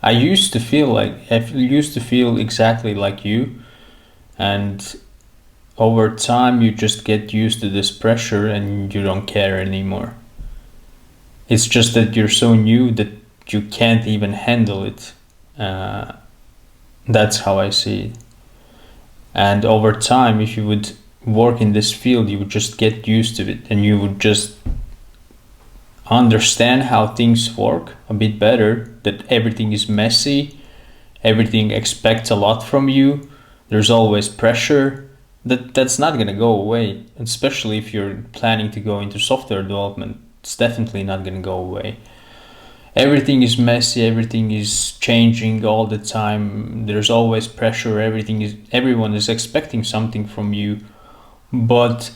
I used to feel exactly like you, and over time you just get used to this pressure and you don't care anymore. It's just that you're so new that you can't even handle it. Uh, that's how I see it. And over time, if you would work in this field, you would just get used to it and you would just understand how things work a bit better, that everything is messy, everything expects a lot from you, there's always pressure. That's not going to go away, especially if you're planning to go into software development. It's definitely not going to go away. Everything is messy, everything is changing all the time, there's always pressure, everyone is expecting something from you. But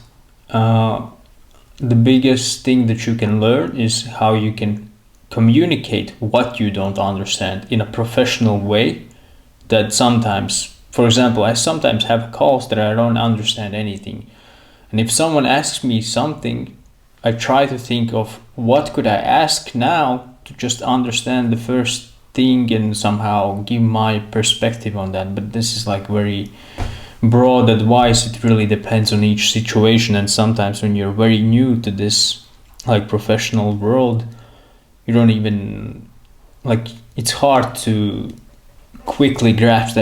the biggest thing that you can learn is how you can communicate what you don't understand in a professional way. That sometimes, for example, I sometimes have calls that I don't understand anything, and if someone asks me something, I try to think of what could I ask now to just understand the first thing and somehow give my perspective on that. But this is like very broad advice. It really depends on each situation, and sometimes when you're very new to this like professional world, you don't even like, it's hard to quickly grasp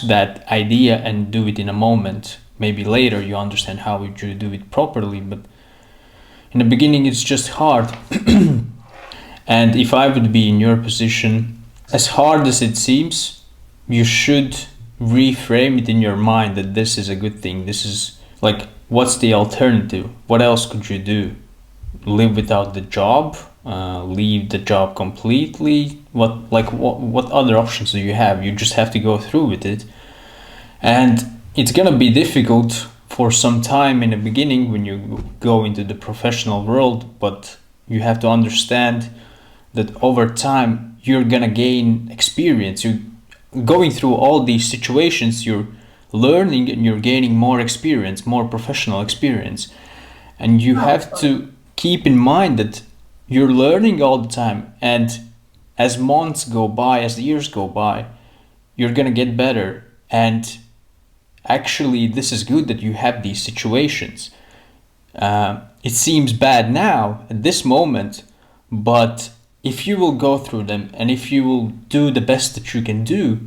that idea and do it in a moment. Maybe later you understand how you do it properly, but in the beginning it's just hard. And if I would be in your position, as hard as it seems, you should reframe it in your mind that this is a good thing. This is like, what's the alternative? What else could you do? Live without the job? Leave the job completely? What other options do you have? You just have to go through with it. And it's gonna be difficult for some time in the beginning when you go into the professional world, but you have to understand that over time you're gonna gain experience. You going through all these situations, you're learning and you're gaining more experience, more professional experience. And you have to keep in mind that you're learning all the time, and as months go by, as years go by, you're gonna get better. And actually this is good that you have these situations. It seems bad now at this moment, but if you will go through them and if you will do the best that you can do,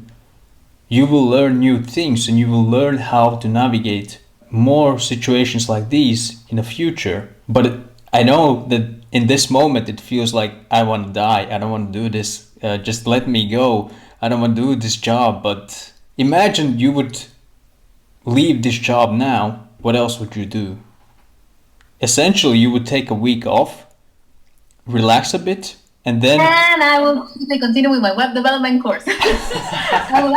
you will learn new things and you will learn how to navigate more situations like these in the future. But I know that in this moment it feels like I want to die, I don't want to do this, just let me go, I don't want to do this job. But imagine you would leave this job now, what else would you do? Essentially you would take a week off, relax a bit, and then I will continue with my web development course. I will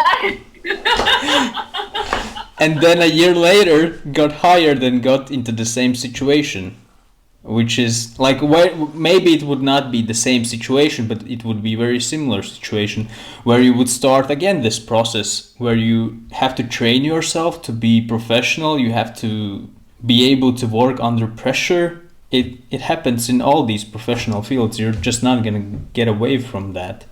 and then a year later got hired and got into the same situation, which is like, where maybe it would not be the same situation, but it would be very similar situation where you would start again this process where you have to train yourself to be professional, you have to be able to work under pressure. It happens in all these professional fields. You're just not going to get away from that.